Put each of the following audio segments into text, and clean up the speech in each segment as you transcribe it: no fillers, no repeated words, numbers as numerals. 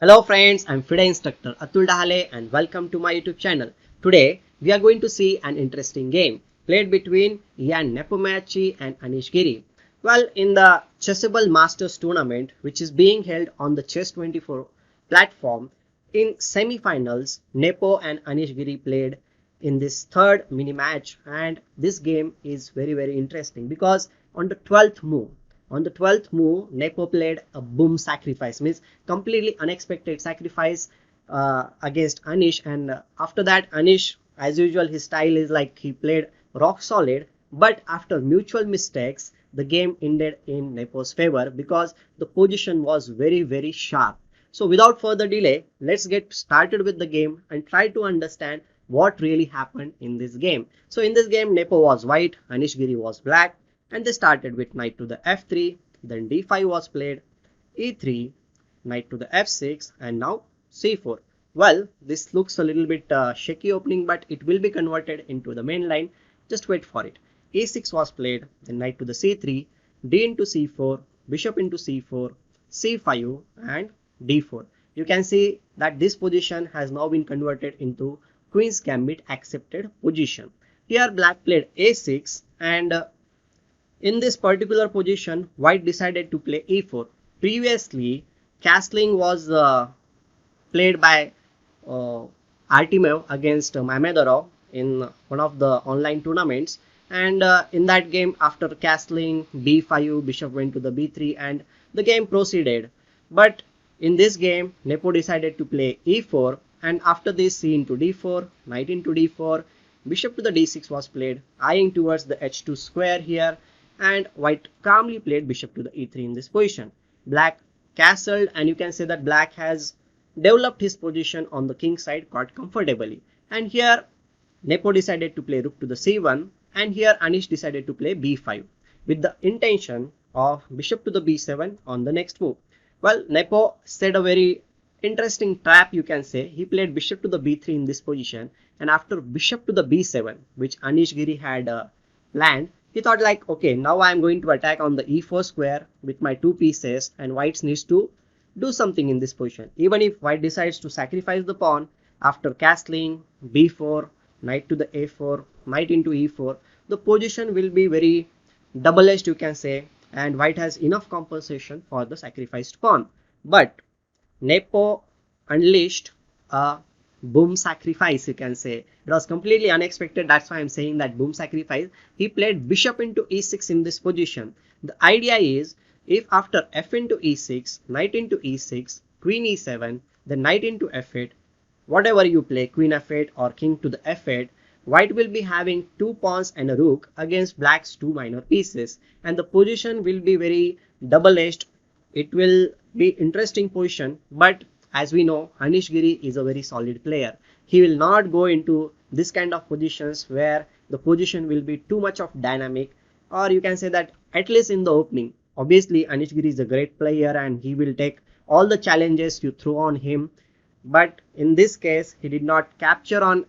Hello friends, I'm FIDE instructor Atul Dahale and welcome to my YouTube channel. Today we are going to see an interesting game played between Ian Nepomniachtchi and Anish Giri. Well, in the Chessable Masters tournament which is being held on the Chess24 platform, in semi-finals Nepo and Anish Giri played in this third mini match, and this game is very interesting because on the 12th move Nepo played a boom sacrifice, means completely unexpected sacrifice against Anish. And after that, Anish, as usual, his style is like he played rock solid. But after mutual mistakes, the game ended in Nepo's favor because the position was very sharp. So without further delay, let's get started with the game and try to understand what really happened in this game. So in this game, Nepo was white, Anish Giri was black, and they started with knight to the f3, then d5 was played, e3, knight to the f6, and now c4. Well, this looks a little bit shaky opening, but it will be converted into the main line. Just wait for it. e6 was played, then knight to the c3, d into c4, bishop into c4, c5, and d4. You can see that this position has now been converted into Queen's Gambit accepted position. Here black played a6, and in this particular position, white decided to play e4. Previously, castling was played by uh, Artemev against Mamedorov in one of the online tournaments. And in that game, after castling b5, bishop went to the b3, and the game proceeded. But in this game, Nepo decided to play e4, and after this, c into d4, knight into d4, bishop to the d6 was played, eyeing towards the h2 square here, and white calmly played bishop to the e3 in this position. Black castled, and you can say that black has developed his position on the king side quite comfortably. And here Nepo decided to play rook to the c1, and here Anish decided to play b5 with the intention of bishop to the b7 on the next move. Well, Nepo set a very interesting trap, you can say. He played bishop to the b3 in this position, and after bishop to the b7, which Anish Giri had planned, he thought like, okay, now I am going to attack on the e4 square with my two pieces, and white needs to do something in this position. Even if white decides to sacrifice the pawn after castling b4, knight to the a4, knight into e4, the position will be very double-edged, you can say, and white has enough compensation for the sacrificed pawn. But Nepo unleashed a boom sacrifice, you can say. It was completely unexpected. That's why I'm saying that boom sacrifice. He played bishop into e6 in this position. The idea is, if after f into e6, knight into e6, queen e7, then knight into f8, whatever you play, queen f8 or king to the f8, white will be having two pawns and a rook against black's two minor pieces, and the position will be very double-edged. It will be interesting position, but as we know, Anish Giri is a very solid player. He will not go into this kind of positions where the position will be too much of dynamic, or you can say that at least in the opening. Obviously, Anish Giri is a great player and he will take all the challenges you throw on him. But in this case, he did not capture on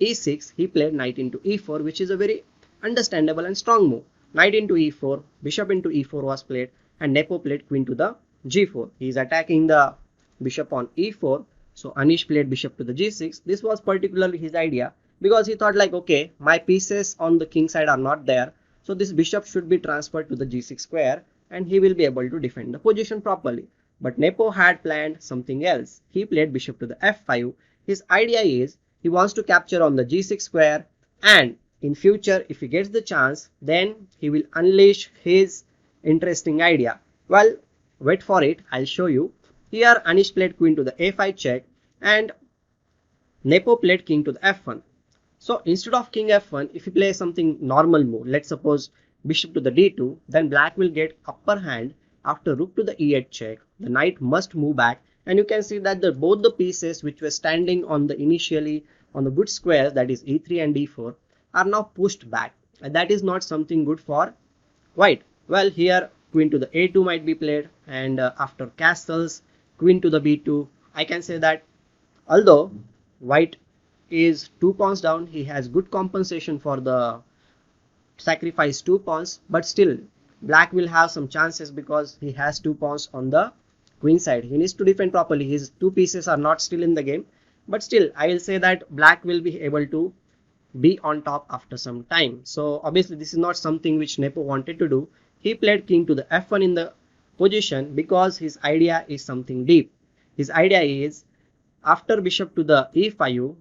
e6. He played knight into e4, which is a very understandable and strong move. Knight into e4, bishop into e4 was played, and Nepo played queen to the g4. He is attacking the bishop on e4. So Anish played bishop to the g6. This was particularly his idea because he thought like, okay, my pieces on the king side are not there. So this bishop should be transferred to the g6 square, and he will be able to defend the position properly. But Nepo had planned something else. He played bishop to the f5. His idea is he wants to capture on the g6 square, and in future if he gets the chance, then he will unleash his interesting idea. Well, wait for it, I'll show you. Here Anish played queen to the a5 check, and Nepo played king to the f1. So instead of king f1, if you play something normal move, let's suppose bishop to the d2, then black will get upper hand. After rook to the e8 check, the knight must move back, and you can see that both the pieces which were standing on the initially on the good squares, that is e3 and d4, are now pushed back, and that is not something good for white. Well, here queen to the a2 might be played, and after castles, queen to the b2, I can say that although white is two pawns down, he has good compensation for the sacrifice two pawns, but still black will have some chances because he has two pawns on the queen side. He needs to defend properly. His two pieces are not still in the game, but still I will say that black will be able to be on top after some time. So obviously this is not something which Nepo wanted to do. He played king to the f1 in the position because his idea is something deep. His idea is after bishop to the e5,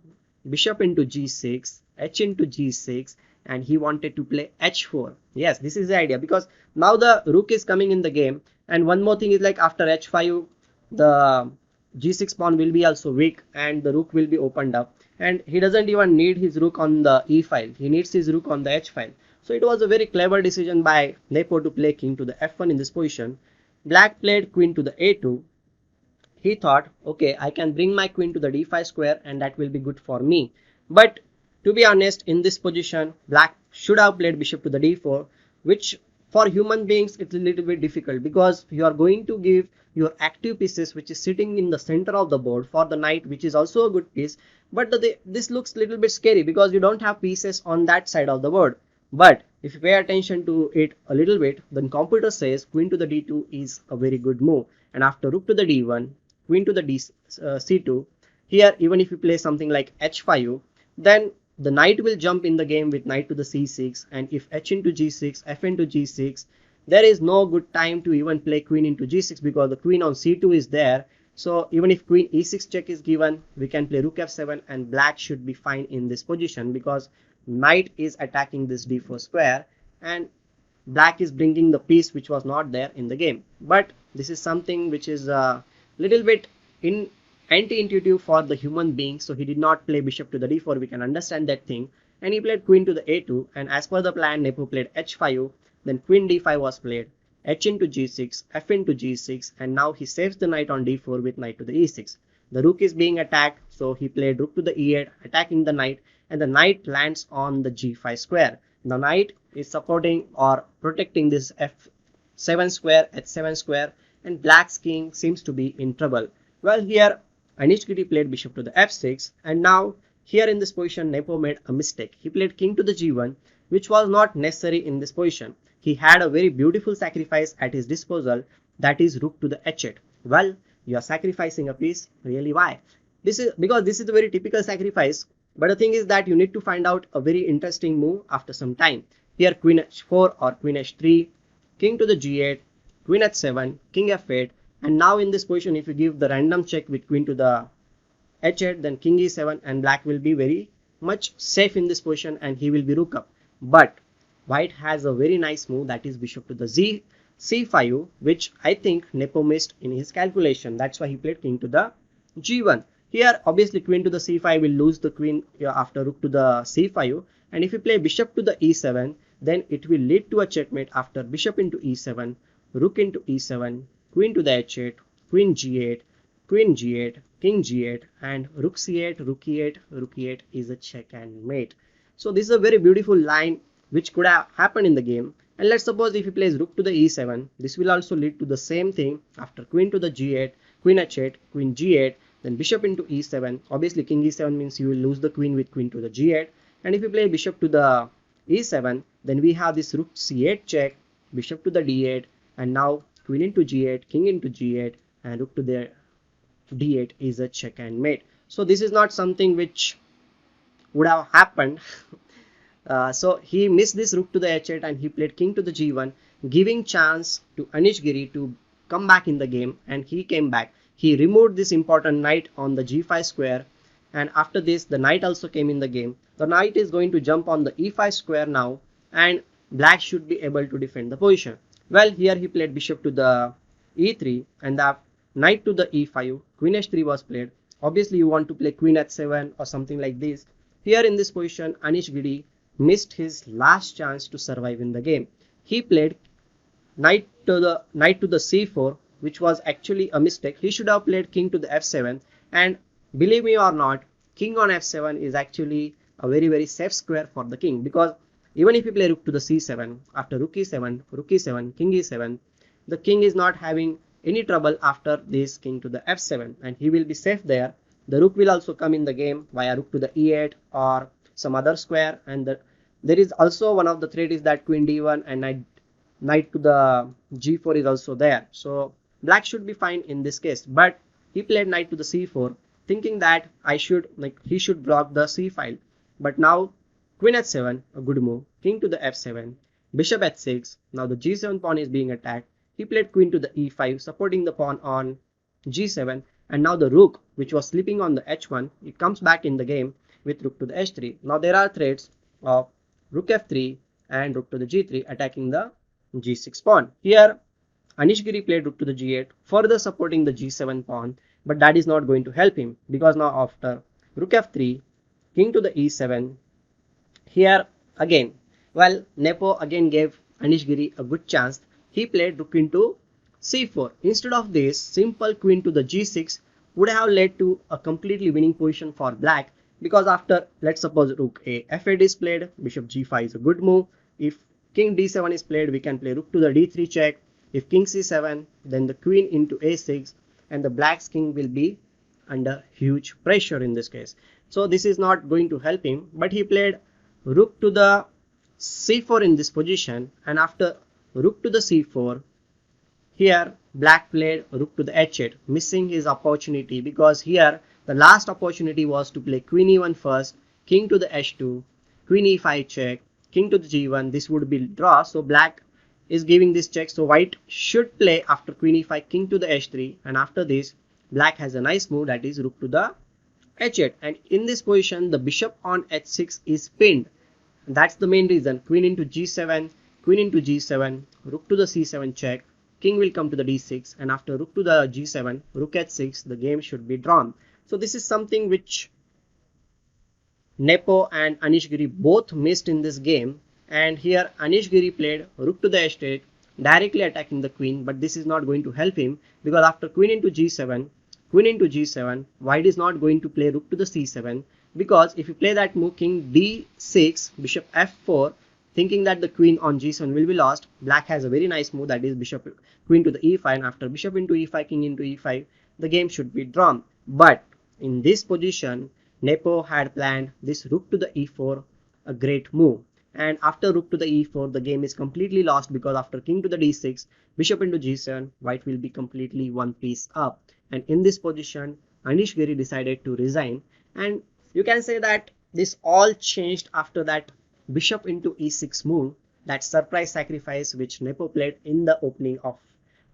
bishop into g6, h into g6, and he wanted to play h4. Yes, this is the idea because now the rook is coming in the game, and one more thing is like after h5, the g6 pawn will be also weak and the rook will be opened up, and he doesn't even need his rook on the e file. He needs his rook on the h file. So it was a very clever decision by Nepo to play king to the f1 in this position. Black played queen to the a2. He thought, okay, I can bring my queen to the d5 square and that will be good for me. But to be honest, in this position, black should have played bishop to the d4, which for human beings it's a little bit difficult because you are going to give your active pieces which is sitting in the center of the board for the knight, which is also a good piece, but this looks a little bit scary because you don't have pieces on that side of the board. But if you pay attention to it a little bit, then computer says queen to the d2 is a very good move, and after rook to the d1, queen to the c2, here even if you play something like h5, then the knight will jump in the game with knight to the c6, and if h into g6, f into g6, there is no good time to even play queen into g6 because the queen on c2 is there. So even if queen e6 check is given, we can play rook f7 and black should be fine in this position because knight is attacking this d4 square and black is bringing the piece which was not there in the game. But this is something which is a little bit anti-intuitive for the human being, so he did not play bishop to the d4. We can understand that thing, and he played queen to the a2, and as per the plan Nepo played h5, then queen d5 was played, h into g6, f into g6, and now he saves the knight on d4 with knight to the e6. The rook is being attacked, so he played rook to the e8, attacking the knight, and the knight lands on the g5 square. The knight is supporting or protecting this f7 square, h7 square, and black's king seems to be in trouble. Well, here Anish Giri played bishop to the f6, and now here in this position Nepo made a mistake. He played king to the g1, which was not necessary in this position. He had a very beautiful sacrifice at his disposal, that is rook to the h8. Well, you are sacrificing a piece, really why? This is because this is a very typical sacrifice, but the thing is that you need to find out a very interesting move after some time. Here queen h4 or queen h3, king to the g8, queen h7, king f8, and now in this position if you give the random check with queen to the h8, then king e7, and black will be very much safe in this position and he will be rook up. But white has a very nice move, that is bishop to the c5, which I think Nepo missed in his calculation. That's why he played king to the g1. Here obviously queen to the c5 will lose the queen after rook to the c5, and if you play bishop to the e7, then it will lead to a checkmate after bishop into e7, rook into e7, queen to the h8, queen g8, queen g8, king g8, and rook c8, rook e8, rook e8 is a check and mate. So this is a very beautiful line which could have happened in the game. And let's suppose if he plays rook to the e7, this will also lead to the same thing after queen to the g8, queen h8, queen g8, then bishop into e7. Obviously king e7 means you will lose the queen with queen to the g8, and if you play bishop to the e7, then we have this rook c8 check, bishop to the d8, and now queen into g8, king into g8, and rook to the d8 is a check and mate. So this is not something which would have happened. So he missed this rook to the h8 and he played king to the g1, giving chance to Anish Giri to come back in the game, and he came back. He removed this important knight on the g5 square, and after this the knight also came in the game. The knight is going to jump on the e5 square now, and black should be able to defend the position. Well, here he played bishop to the e3 and the knight to the e5, queen h3 was played. Obviously you want to play queen h7 or something like this. Here in this position Anish Giri missed his last chance to survive in the game. He played knight to the c4, which was actually a mistake. He should have played king to the f7, and believe me or not, king on f7 is actually a very safe square for the king, because even if you play rook to the c7, after rook e7, king e7, the king is not having any trouble after this king to the f7, and he will be safe there. The rook will also come in the game via rook to the e8 or some other square, and there is also one of the threat is that queen d1 and knight to the g4 is also there. So black should be fine in this case, but he played knight to the c4 thinking that he should block the c file. But now queen h7, a good move, king to the f7, bishop h6. Now the g7 pawn is being attacked. He played queen to the e5 supporting the pawn on g7, and now the rook, which was sleeping on the h1, it comes back in the game with rook to the h3. Now there are threats of rook f3 and rook to the g3 attacking the g6 pawn. Here Anish Giri played rook to the g8, further supporting the g7 pawn, but that is not going to help him because now after rook f3, king to the e7, here again, well, Nepo again gave Anish Giri a good chance. He played rook into c4. Instead of this, simple queen to the g6 would have led to a completely winning position for black, because after, let's suppose rook a f8 is played, bishop g5 is a good move. If king d7 is played, we can play rook to the d3 check. If king c7, then the queen into a6, and the black's king will be under huge pressure in this case. So this is not going to help him, but he played rook to the c4 in this position, and after rook to the c4, here black played rook to the h8, missing his opportunity, because here the last opportunity was to play queen e1 first, king to the h2, queen e5 check, king to the g1. This would be draw, so black is giving this check, so white should play after queen e5 king to the h3, and after this black has a nice move, that is rook to the h8, and in this position the bishop on h6 is pinned. That's the main reason. Queen into g7, queen into g7, rook to the c7 check, king will come to the d6, and after rook to the g7, rook h6, the game should be drawn. So this is something which Nepo and Anish Giri both missed in this game, and here Anish Giri played rook to the h8, directly attacking the queen, but this is not going to help him, because after queen into g7, white is not going to play rook to the c7, because if you play that move king d6, bishop f4, thinking that the queen on g7 will be lost, black has a very nice move, that is bishop queen to the e5, and after bishop into e5, king into e5, the game should be drawn. But in this position, Nepo had planned this rook to the e4, a great move, and after rook to the e4, the game is completely lost, because after king to the d6, bishop into g7, white will be completely one piece up, and in this position Anish Giri decided to resign. And you can say that this all changed after that bishop into e6 move, that surprise sacrifice which Nepo played in the opening of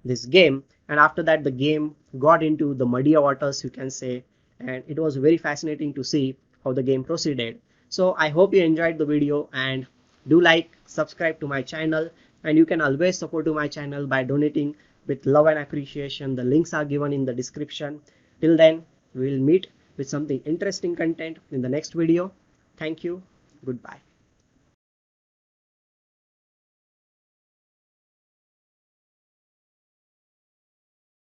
this game, and after that the game got into the muddier waters, you can say, and it was very fascinating to see how the game proceeded. So I hope you enjoyed the video, and do like, subscribe to my channel, and you can always support to my channel by donating with love and appreciation. The links are given in the description. Till then, we will meet with something interesting content in the next video. Thank you. Goodbye.